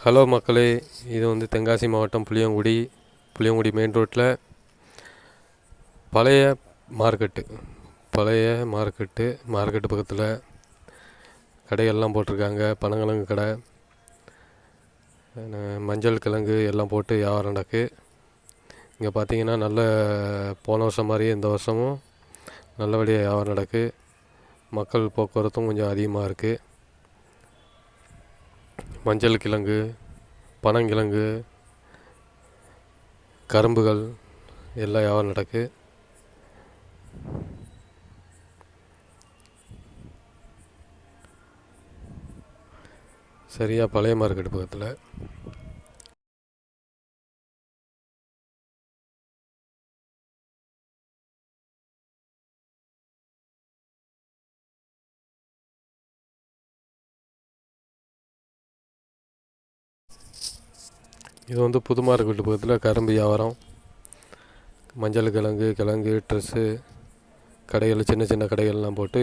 Hello மக்களே, இது வந்து தென்காசி மாவட்டம் புளியங்குடி மெயின் ரோட்டில் பழைய மார்க்கெட்டு மார்க்கெட்டு பக்கத்தில் கடைகள்லாம் போட்டிருக்காங்க. பனங்கிழங்கு கடை, மஞ்சள் கிழங்கு எல்லாம் போட்டு வியாபாரம் நடக்கு. இங்கே பார்த்தீங்கன்னா நல்ல போன வருஷம் மாதிரியே இந்த வருஷமும் நல்லபடியாக வியாபாரம் நடக்கு. மக்கள் போக்குவரத்தும் கொஞ்சம் அதிகமாக இருக்குது. மஞ்சள் கிழங்கு, பனங்கிழங்கு, கரும்புகள் எல்லாம் வியாபாரம் நடக்கு. சரியாக பழைய மார்க்கெட்டு பக்கத்தில். இது வந்து புது மார்க்கெட்டு பக்கத்தில் கரும்பு வியாபாரம், மஞ்சள் கிழங்கு, ட்ரெஸ்ஸு கடைகள், சின்ன சின்ன கடைகள்லாம் போட்டு